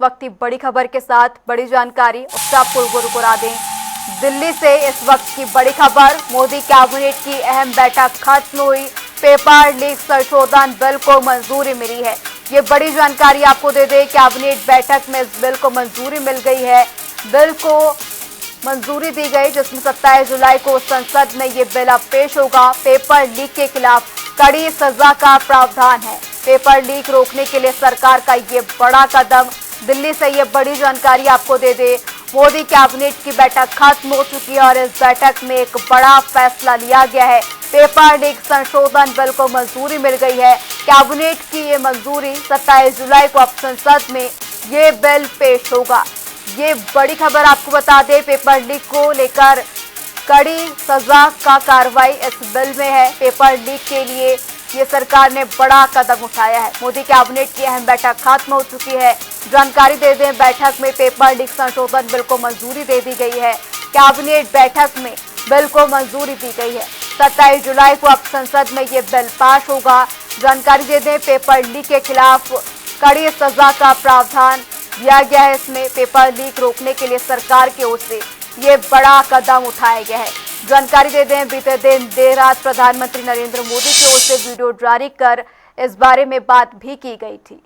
वक्त की बड़ी खबर के साथ बड़ी जानकारी उससे आपको रूबरू करा दें। दिल्ली से इस वक्त की बड़ी खबर, मोदी कैबिनेट की अहम बैठक खत्म हुई, पेपर लीक संशोधन बिल को मंजूरी मिली है। ये बड़ी जानकारी आपको दे दें, कैबिनेट बैठक में इस बिल को मंजूरी मिल गई है। बिल को मंजूरी दी गई जिसमें 27 जुलाई को संसद में ये बिल अब पेश होगा। पेपर लीक के खिलाफ कड़ी सजा का प्रावधान है। पेपर लीक रोकने के लिए सरकार का ये बड़ा कदम। दिल्ली से ये बड़ी जानकारी आपको दे दे, मोदी कैबिनेट की बैठक खत्म हो चुकी है और इस बैठक में एक बड़ा फैसला लिया गया है। पेपर लीक संशोधन बिल को मंजूरी मिल गई है। कैबिनेट की ये मंजूरी 27 जुलाई को अब संसद में ये बिल पेश होगा। ये बड़ी खबर आपको बता दें, पेपर लीक को लेकर कड़ी सजा का कार्रवाई इस बिल में है। पेपर लीक के लिए ये सरकार ने बड़ा कदम उठाया है। मोदी कैबिनेट की अहम बैठक खत्म हो चुकी है। जानकारी दे दें, बैठक में पेपर लीक संशोधन बिल को मंजूरी दे दी गई है। कैबिनेट बैठक में बिल को मंजूरी दी गई है। 27 जुलाई को अब संसद में ये बिल पास होगा। जानकारी दे दें, पेपर लीक के खिलाफ कड़ी सजा का प्रावधान दिया गया है। इसमें पेपर लीक रोकने के लिए सरकार की ओर से ये बड़ा कदम उठाया गया है। जानकारी दे दें, बीते दिन देर रात प्रधानमंत्री नरेंद्र मोदी की ओर से वीडियो जारी कर इस बारे में बात भी की गई थी।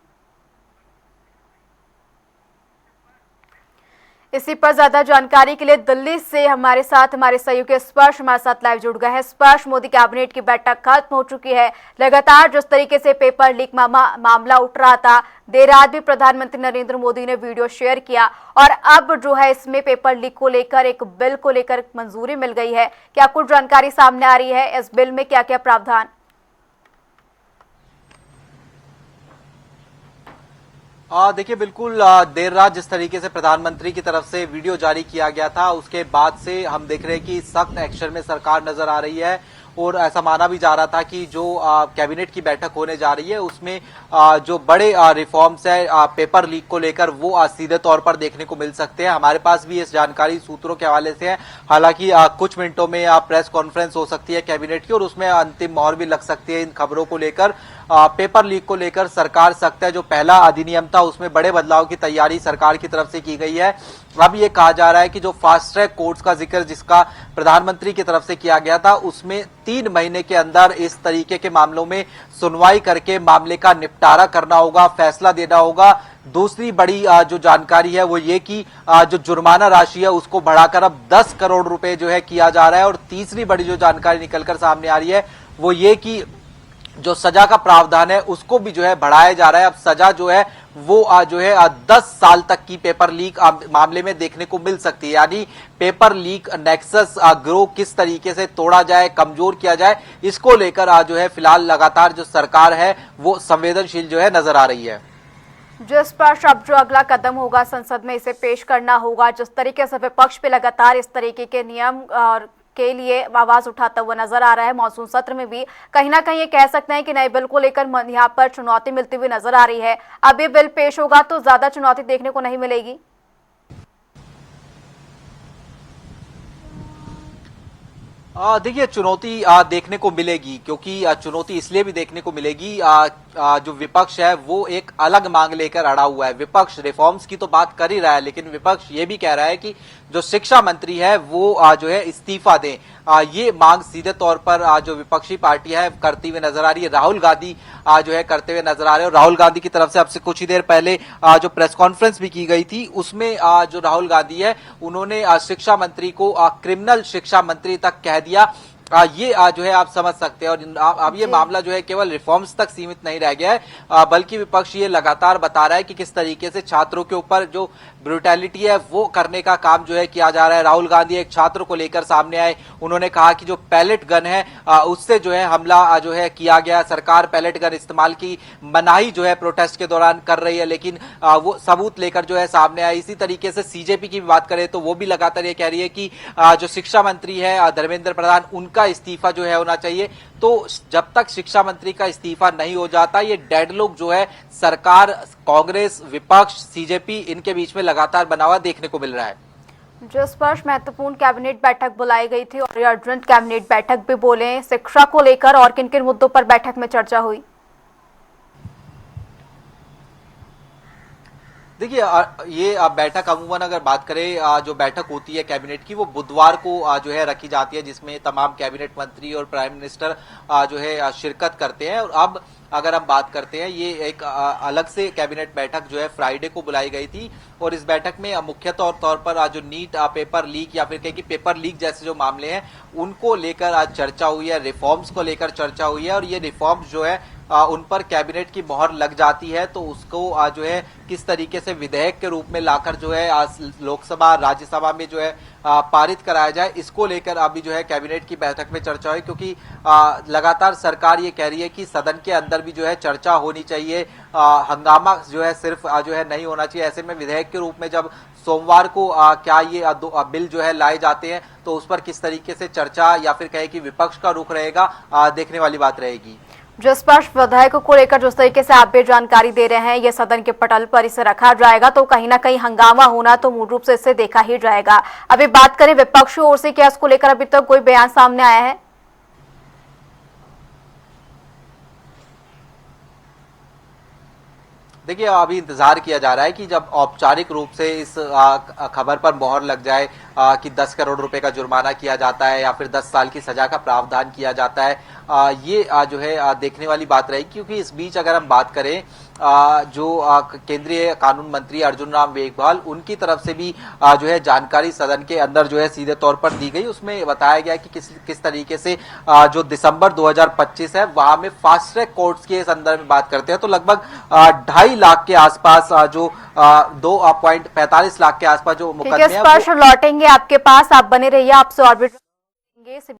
इसी पर ज्यादा जानकारी के लिए दिल्ली से हमारे सहयोगी स्पर्श हमारे साथ लाइव जुड़ गए हैं। स्पर्श, मोदी कैबिनेट की बैठक खत्म हो चुकी है। लगातार जिस तरीके से पेपर लीक मामला उठ रहा था, देर रात भी प्रधानमंत्री नरेंद्र मोदी ने वीडियो शेयर किया और अब जो है इसमें पेपर लीक को लेकर एक बिल को लेकर मंजूरी मिल गई है। क्या कुछ जानकारी सामने आ रही है, इस बिल में क्या क्या प्रावधान? देखिए, बिल्कुल देर रात जिस तरीके से प्रधानमंत्री की तरफ से वीडियो जारी किया गया था, उसके बाद से हम देख रहे हैं कि सख्त एक्शन में सरकार नजर आ रही है और ऐसा माना भी जा रहा था कि जो कैबिनेट की बैठक होने जा रही है उसमें जो बड़े रिफॉर्म्स है पेपर लीक को लेकर वो सीधे तौर पर देखने को मिल सकते हैं। हमारे पास भी इस जानकारी सूत्रों के हवाले से है। हालांकि कुछ मिनटों में प्रेस कॉन्फ्रेंस हो सकती है कैबिनेट की और उसमें अंतिम मोहर भी लग सकती है इन खबरों को लेकर। पेपर लीक को लेकर सरकार सख्त है। जो पहला अधिनियम था उसमें बड़े बदलाव की तैयारी सरकार की तरफ से की गई है। अब ये कहा जा रहा है कि जो फास्ट ट्रैक कोर्ट्स का जिक्र जिसका प्रधानमंत्री की तरफ से किया गया था, उसमें 3 महीने के अंदर इस तरीके के मामलों में सुनवाई करके मामले का निपटारा करना होगा, फैसला देना होगा। दूसरी बड़ी जो जानकारी है वो ये कि जो जुर्माना राशि है उसको बढ़ाकर अब 10 करोड़ रुपए जो है किया जा रहा है। और तीसरी बड़ी जो जानकारी निकलकर सामने आ रही है वो ये कि जो सजा का प्रावधान है उसको भी जो है बढ़ाया जा रहा है। अब सजा जो है वो जो है 10 साल तक की पेपर लीक मामले में देखने को मिल सकती है। यानी पेपर लीक नेक्सस ग्रोह किस तरीके से तोड़ा जाए, कमजोर किया जाए, इसको लेकर जो है फिलहाल लगातार जो सरकार है वो संवेदनशील जो है नजर आ रही है। जिस पर अब जो अगला कदम होगा, संसद में इसे पेश करना होगा। जिस तरीके से विपक्ष पे लगातार इस तरीके के नियम और के लिए आवाज उठाता हुआ नजर आ रहा है, मॉनसून सत्र में भी कहीं ना कहीं ये कह सकते हैं कि नए बिल को लेकर यहाँ पर चुनौती मिलती हुई नजर आ रही है। अब ये बिल पेश होगा तो ज्यादा चुनौती देखने को नहीं मिलेगी। देखिए, चुनौती देखने को मिलेगी, क्योंकि चुनौती इसलिए भी देखने को मिलेगी जो विपक्ष है वो एक अलग मांग लेकर अड़ा हुआ है। विपक्ष रिफॉर्म्स की तो बात कर ही रहा है, लेकिन विपक्ष ये भी कह रहा है कि जो शिक्षा मंत्री है वो जो है इस्तीफा दें। ये मांग सीधे तौर पर जो विपक्षी पार्टी है करती हुई नजर आ रही है। राहुल गांधी जो है करते हुए नजर आ रहे हैं। और राहुल गांधी की तरफ से अब से कुछ ही देर पहले जो प्रेस कॉन्फ्रेंस भी की गई थी उसमें जो राहुल गांधी है उन्होंने शिक्षा मंत्री को क्रिमिनल शिक्षा मंत्री तक कह दिया। ये जो है आप समझ सकते हैं। और अब ये मामला जो है केवल रिफॉर्म्स तक सीमित नहीं रह गया है, बल्कि विपक्ष ये लगातार बता रहा है कि किस तरीके से छात्रों के ऊपर जो ब्रुटैलिटी है वो करने का काम जो है किया जा रहा है। राहुल गांधी एक छात्र को लेकर सामने आए, उन्होंने कहा कि जो पैलेट गन है उससे जो है हमला जो है किया गया। सरकार पैलेट गन इस्तेमाल की मनाही जो है प्रोटेस्ट के दौरान कर रही है, लेकिन वो सबूत लेकर जो है सामने आए। इसी तरीके से सीजेपी की बात करें तो वो भी लगातार ये कह रही है कि जो शिक्षा मंत्री है धर्मेंद्र प्रधान, उनका इस्तीफा जो है होना चाहिए। तो जब तक शिक्षा मंत्री का इस्तीफा नहीं हो जाता, ये डेडलॉक जो है सरकार, कांग्रेस, विपक्ष, सीजेपी इनके बीच में लगातार बना हुआ देखने को मिल रहा है। जिस पर महत्वपूर्ण कैबिनेट बैठक बुलाई गई थी और अर्जेंट कैबिनेट बैठक भी बोले, शिक्षा को लेकर और किन किन मुद्दों पर बैठक में चर्चा हुई? देखिए ये बैठक अमूमन अगर बात करें जो बैठक होती है कैबिनेट की वो बुधवार को जो है रखी जाती है, जिसमें तमाम कैबिनेट मंत्री और प्राइम मिनिस्टर जो है शिरकत करते हैं। और अब अगर हम बात करते हैं, ये एक अलग से कैबिनेट बैठक जो है फ्राइडे को बुलाई गई थी और इस बैठक में मुख्य तौर पर जो नीट पेपर लीक या फिर कहीं की पेपर लीक जैसे जो मामले हैं उनको लेकर आज चर्चा हुई है, रिफॉर्म्स को लेकर चर्चा हुई है। और ये रिफॉर्म्स जो है उन पर कैबिनेट की मोहर लग जाती है तो उसको जो है किस तरीके से विधेयक के रूप में लाकर जो है आज लोकसभा राज्यसभा में जो है पारित कराया जाए, इसको लेकर अभी जो है कैबिनेट की बैठक में चर्चा हुई। क्योंकि लगातार सरकार ये कह रही है कि सदन के अंदर भी जो है चर्चा होनी चाहिए, हंगामा जो है सिर्फ जो है नहीं होना चाहिए। ऐसे में विधेयक के रूप में जब सोमवार को क्या ये बिल जो है लाए जाते हैं तो उस पर किस तरीके से चर्चा या फिर कहे कि विपक्ष का रुख रहेगा, देखने वाली बात रहेगी। जिस पर विधायकों को लेकर जिस तरीके से आप भी जानकारी दे रहे हैं, ये सदन के पटल पर इसे रखा जाएगा तो कहीं ना कहीं हंगामा होना तो मूल रूप से इसे देखा ही जाएगा। अभी बात करें विपक्षी ओर से, क्या इसको लेकर अभी तक कोई बयान सामने आया है? देखिए अभी इंतजार किया जा रहा है कि जब औपचारिक रूप से इस खबर पर मोहर लग जाए कि 10 करोड़ रुपए का जुर्माना किया जाता है या फिर 10 साल की सजा का प्रावधान किया जाता है, ये जो है देखने वाली बात रहेगी। क्योंकि इस बीच अगर हम बात करें जो केंद्रीय कानून मंत्री अर्जुन राम मेघवाल, उनकी तरफ से भी जो है जानकारी सदन के अंदर जो है सीधे तौर पर दी गई। उसमें बताया गया कि किस तरीके से जो दिसंबर 2025 है वहां में फास्ट ट्रैक कोर्ट्स के संदर्भ में बात करते हैं तो लगभग 2.5 लाख के आसपास जो 2.45 लाख के आसपास जो मुकदमे लौटेंगे आपके पास, आप बने रहिए, आपसे और भी